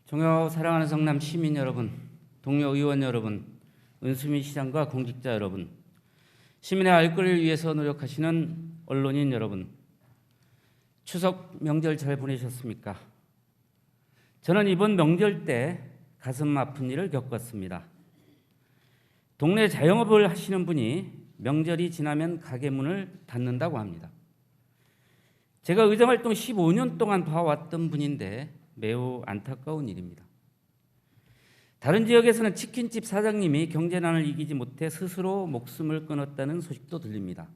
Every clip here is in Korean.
존경하고 사랑하는 성남 시민 여러분, 동료 의원 여러분, 은수미 시장과 공직자 여러분, 시민의 알 권리를 위해서 노력하시는 언론인 여러분, 추석 명절 잘 보내셨습니까? 저는 이번 명절 때 가슴 아픈 일을 겪었습니다. 동네 자영업을 하시는 분이 명절이 지나면 가게 문을 닫는다고 합니다. 제가 의정활동 15년 동안 봐왔던 분인데 매우 안타까운 일입니다. 다른 지역에서는 치킨집 사장님이 경제난을 이기지 못해 스스로 목숨을 끊었다는 소식도 들립니다.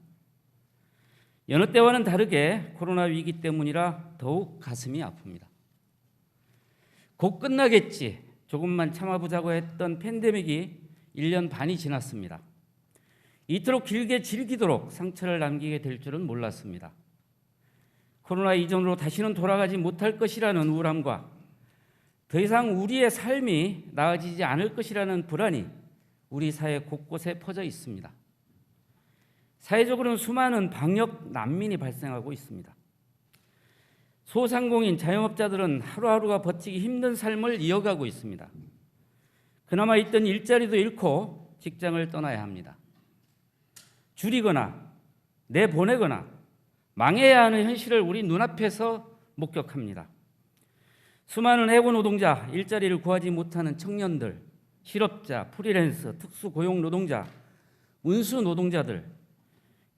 여느 때와는 다르게 코로나 위기 때문이라 더욱 가슴이 아픕니다. 곧 끝나겠지, 조금만 참아보자고 했던 팬데믹이 1년 반이 지났습니다. 이토록 길게 즐기도록 상처를 남기게 될 줄은 몰랐습니다. 코로나 이전으로 다시는 돌아가지 못할 것이라는 우울함과 더 이상 우리의 삶이 나아지지 않을 것이라는 불안이 우리 사회 곳곳에 퍼져 있습니다. 사회적으로는 수많은 방역 난민이 발생하고 있습니다. 소상공인, 자영업자들은 하루하루가 버티기 힘든 삶을 이어가고 있습니다. 그나마 있던 일자리도 잃고 직장을 떠나야 합니다. 줄이거나 내보내거나 망해야 하는 현실을 우리 눈앞에서 목격합니다. 수많은 해고 노동자, 일자리를 구하지 못하는 청년들, 실업자, 프리랜서, 특수고용 노동자, 운수 노동자들,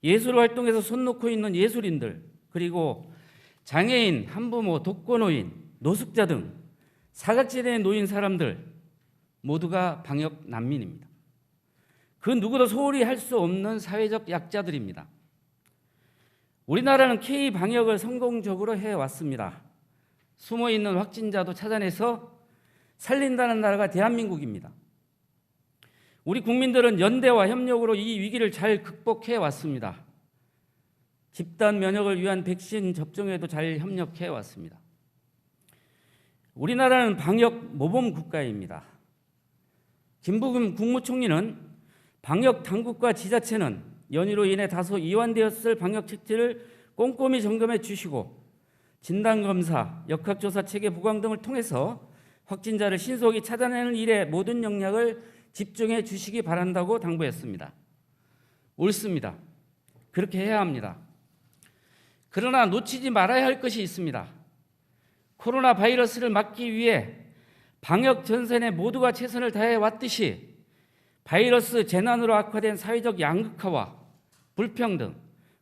예술 활동에서 손 놓고 있는 예술인들, 그리고 장애인, 한부모, 독거노인, 노숙자 등 사각지대에 놓인 사람들 모두가 방역 난민입니다. 그 누구도 소홀히 할 수 없는 사회적 약자들입니다. 우리나라는 K-방역을 성공적으로 해왔습니다. 숨어있는 확진자도 찾아내서 살린다는 나라가 대한민국입니다. 우리 국민들은 연대와 협력으로 이 위기를 잘 극복해왔습니다. 집단 면역을 위한 백신 접종에도 잘 협력해왔습니다. 우리나라는 방역 모범 국가입니다. 김부겸 국무총리는 방역 당국과 지자체는 연휴로 인해 다소 이완되었을 방역 체계를 꼼꼼히 점검해 주시고 진단검사, 역학조사 체계 보강 등을 통해서 확진자를 신속히 찾아내는 일에 모든 역량을 집중해 주시기 바란다고 당부했습니다. 옳습니다. 그렇게 해야 합니다. 그러나 놓치지 말아야 할 것이 있습니다. 코로나 바이러스를 막기 위해 방역 전선에 모두가 최선을 다해 왔듯이 바이러스 재난으로 악화된 사회적 양극화와 불평등,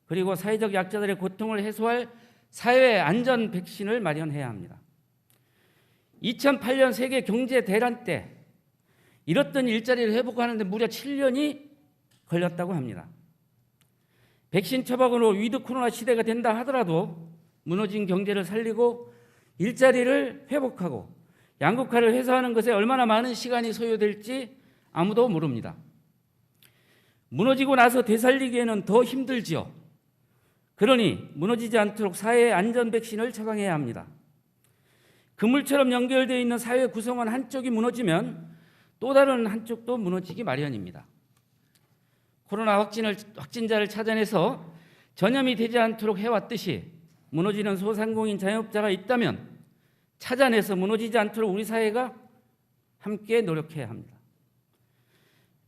그리고 사회적 약자들의 고통을 해소할 사회 안전 백신을 마련해야 합니다. 2008년 세계 경제 대란 때 잃었던 일자리를 회복하는데 무려 7년이 걸렸다고 합니다. 백신 처방으로 위드 코로나 시대가 된다 하더라도 무너진 경제를 살리고 일자리를 회복하고 양극화를 해소하는 것에 얼마나 많은 시간이 소요될지 아무도 모릅니다. 무너지고 나서 되살리기에는 더 힘들지요. 그러니 무너지지 않도록 사회 안전 백신을 처방해야 합니다. 그물처럼 연결되어 있는 사회 구성원 한쪽이 무너지면 또 다른 한쪽도 무너지기 마련입니다. 코로나 확진자를 찾아내서 전염이 되지 않도록 해왔듯이 무너지는 소상공인 자영업자가 있다면 찾아내서 무너지지 않도록 우리 사회가 함께 노력해야 합니다.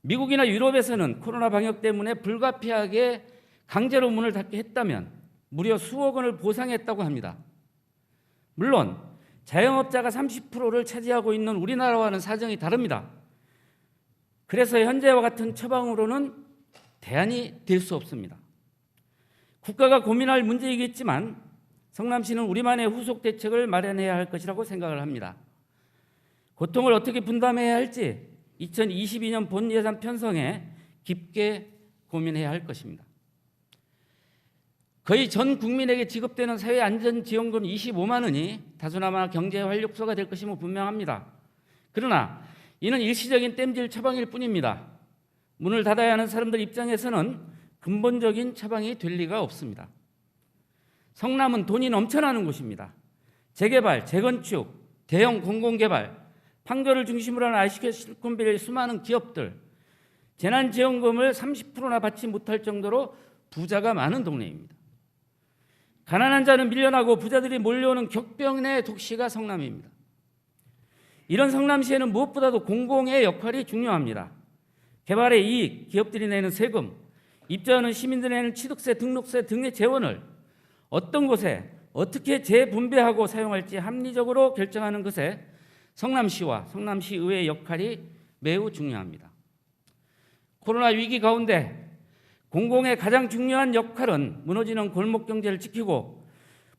미국이나 유럽에서는 코로나 방역 때문에 불가피하게 강제로 문을 닫게 했다면 무려 수억 원을 보상했다고 합니다. 물론 자영업자가 30%를 차지하고 있는 우리나라와는 사정이 다릅니다. 그래서 현재와 같은 처방으로는 대안이 될 수 없습니다. 국가가 고민할 문제이겠지만 성남시는 우리만의 후속 대책을 마련해야 할 것이라고 생각을 합니다. 고통을 어떻게 분담해야 할지 2022년 본 예산 편성에 깊게 고민해야 할 것입니다. 거의 전 국민에게 지급되는 사회안전지원금 25만 원이 다소나마 경제 활력소가 될 것임은 분명합니다. 그러나 이는 일시적인 땜질 처방일 뿐입니다. 문을 닫아야 하는 사람들 입장에서는 근본적인 처방이 될 리가 없습니다. 성남은 돈이 넘쳐나는 곳입니다. 재개발, 재건축, 대형 공공개발, 판교를 중심으로 하는 ICK 실리콘밸리의 수많은 기업들, 재난지원금을 30%나 받지 못할 정도로 부자가 많은 동네입니다. 가난한 자는 밀려나고 부자들이 몰려오는 격변의 도시가 성남입니다. 이런 성남시에는 무엇보다도 공공의 역할이 중요합니다. 개발의 이익, 기업들이 내는 세금, 입주하는 시민들이 내는 취득세, 등록세 등의 재원을 어떤 곳에 어떻게 재분배하고 사용할지 합리적으로 결정하는 것에 성남시와 성남시의회의 역할이 매우 중요합니다. 코로나 위기 가운데 공공의 가장 중요한 역할은 무너지는 골목 경제를 지키고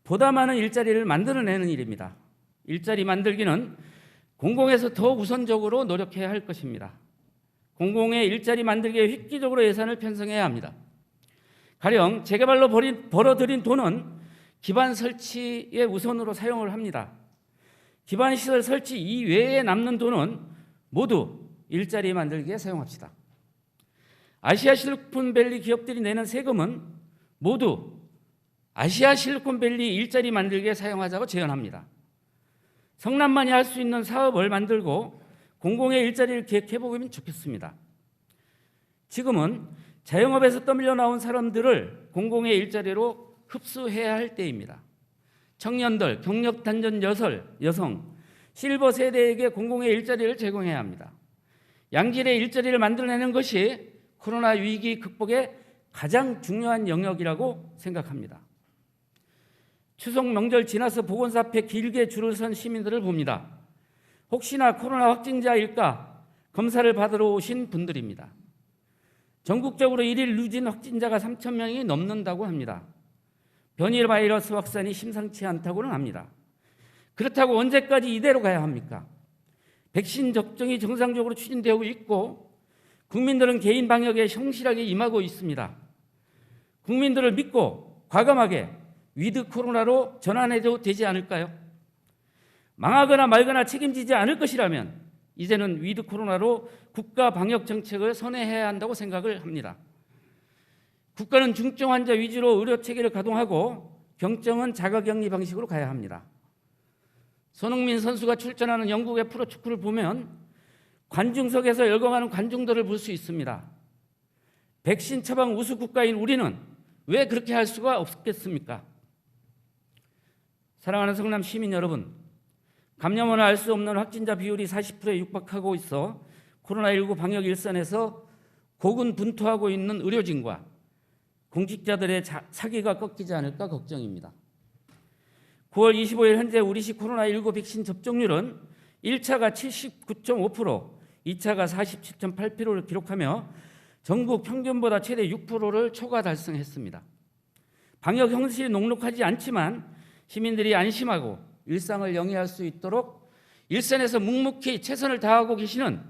보다 많은 일자리를 만들어내는 일입니다. 일자리 만들기는 공공에서 더 우선적으로 노력해야 할 것입니다. 공공의 일자리 만들기에 획기적으로 예산을 편성해야 합니다. 가령 재개발로 벌어들인 돈은 기반 설치에 우선으로 사용을 합니다. 기반 시설 설치 이외에 남는 돈은 모두 일자리 만들기에 사용합시다. 아시아 실리콘밸리 기업들이 내는 세금은 모두 아시아 실리콘밸리 일자리 만들기에 사용하자고 제안합니다. 성남만이 할 수 있는 사업을 만들고 공공의 일자리를 기획해보면 좋겠습니다. 지금은 자영업에서 떠밀려 나온 사람들을 공공의 일자리로 흡수해야 할 때입니다. 청년들, 경력단절 여성, 실버 세대에게 공공의 일자리를 제공해야 합니다. 양질의 일자리를 만들어내는 것이 코로나 위기 극복의 가장 중요한 영역이라고 생각합니다. 추석 명절 지나서 보건소 앞에 길게 줄을 선 시민들을 봅니다. 혹시나 코로나 확진자일까 검사를 받으러 오신 분들입니다. 전국적으로 1일 누진 확진자가 3,000명이 넘는다고 합니다. 변이 바이러스 확산이 심상치 않다고는 합니다. 그렇다고 언제까지 이대로 가야 합니까? 백신 접종이 정상적으로 추진되고 있고 국민들은 개인 방역에 성실하게 임하고 있습니다. 국민들을 믿고 과감하게 위드 코로나로 전환해도 되지 않을까요? 망하거나 말거나 책임지지 않을 것이라면 이제는 위드 코로나로 국가 방역 정책을 선회해야 한다고 생각을 합니다. 국가는 중증 환자 위주로 의료 체계를 가동하고 경정은 자가격리 방식으로 가야 합니다. 손흥민 선수가 출전하는 영국의 프로축구를 보면 관중석에서 열광하는 관중들을 볼 수 있습니다. 백신 처방 우수 국가인 우리는 왜 그렇게 할 수가 없겠습니까? 사랑하는 성남 시민 여러분, 감염을 알 수 없는 확진자 비율이 40%에 육박하고 있어 코로나19 방역 일선에서 고군분투하고 있는 의료진과 공직자들의 사기가 꺾이지 않을까 걱정입니다. 9월 25일 현재 우리시 코로나19 백신 접종률은 1차가 79.5%, 2차가 47.8%를 기록하며 전국 평균보다 최대 6%를 초과 달성했습니다. 방역 현실이 녹록하지 않지만 시민들이 안심하고 일상을 영위할 수 있도록 일선에서 묵묵히 최선을 다하고 계시는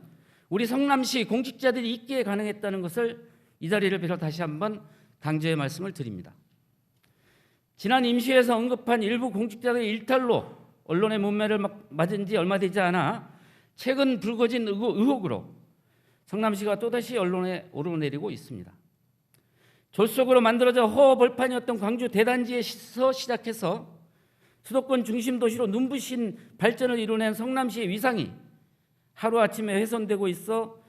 우리 성남시 공직자들이 있기에 가능했다는 것을 이 자리를 빌어 다시 한번 강조의 말씀을 드립니다. 지난 임시회에서 언급한 일부 공직자들의 일탈로 언론의 문매를 맞은 지 얼마 되지 않아 최근 불거진 의혹으로 성남시가 또다시 언론에 오르내리고 있습니다. 졸속으로 만들어져 허허벌판이었던 광주 대단지에서 시작해서 수도권 중심 도시로 눈부신 발전을 이뤄낸 성남시의 위상이 하루아침에 훼손되고 있어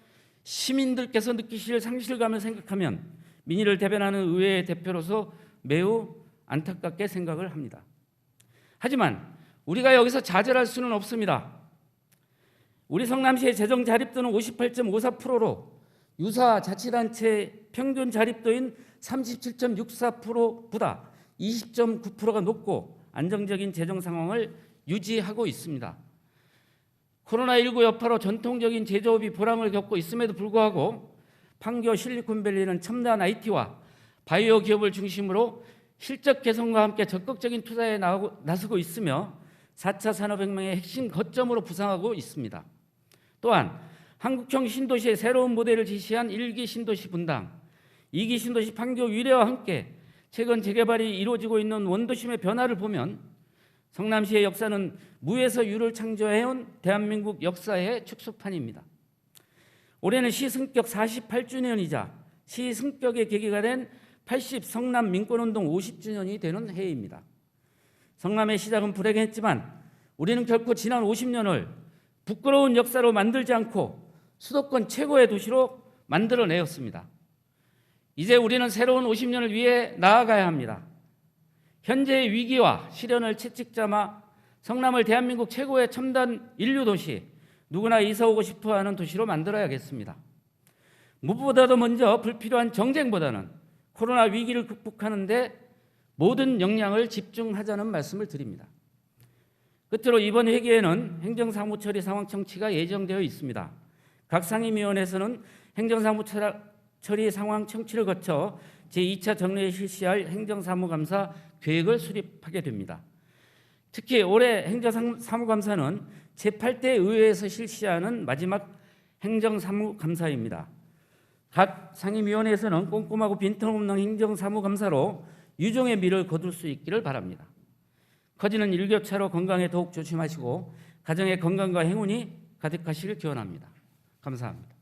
시민들께서 느끼실 상실감을 생각하면 민의를 대변하는 의회의 대표로서 매우 안타깝게 생각을 합니다. 하지만 우리가 여기서 좌절할 수는 없습니다. 우리 성남시의 재정 자립도는 58.54%로 유사 자치단체 평균 자립도인 37.64%보다 20.9%가 높고 안정적인 재정 상황을 유지하고 있습니다. 코로나19 여파로 전통적인 제조업이 불황을 겪고 있음에도 불구하고 판교 실리콘밸리는 첨단 IT와 바이오 기업을 중심으로 실적 개선과 함께 적극적인 투자에 나서고 있으며 4차 산업혁명의 핵심 거점으로 부상하고 있습니다. 또한 한국형 신도시의 새로운 모델을 제시한 1기 신도시 분당, 2기 신도시 판교 위례와 함께 최근 재개발이 이루어지고 있는 원도심의 변화를 보면 성남시의 역사는 무에서 유를 창조해온 대한민국 역사의 축소판입니다. 올해는 시 승격 48주년이자 시 승격의 계기가 된 80 성남 민권운동 50주년이 되는 해입니다. 성남의 시작은 불행했지만 우리는 결코 지난 50년을 부끄러운 역사로 만들지 않고 수도권 최고의 도시로 만들어내었습니다. 이제 우리는 새로운 50년을 위해 나아가야 합니다. 현재의 위기와 시련을 채찍 잡아 성남을 대한민국 최고의 첨단 인류 도시, 누구나 이사 오고 싶어하는 도시로 만들어야겠습니다. 무엇보다도 먼저 불필요한 정쟁보다는 코로나 위기를 극복하는 데 모든 역량을 집중하자는 말씀을 드립니다. 끝으로 이번 회기에는 행정사무 처리 상황 청취가 예정되어 있습니다. 각 상임위원회에서는 행정사무 처리 상황 청취를 거쳐 제2차 정례에 실시할 행정사무감사 계획을 수립하게 됩니다. 특히 올해 행정사무감사는 제8대 의회에서 실시하는 마지막 행정사무감사입니다. 각 상임위원회에서는 꼼꼼하고 빈틈없는 행정사무감사로 유종의 미를 거둘 수 있기를 바랍니다. 커지는 일교차로 건강에 더욱 조심하시고 가정의 건강과 행운이 가득하시길 기원합니다. 감사합니다.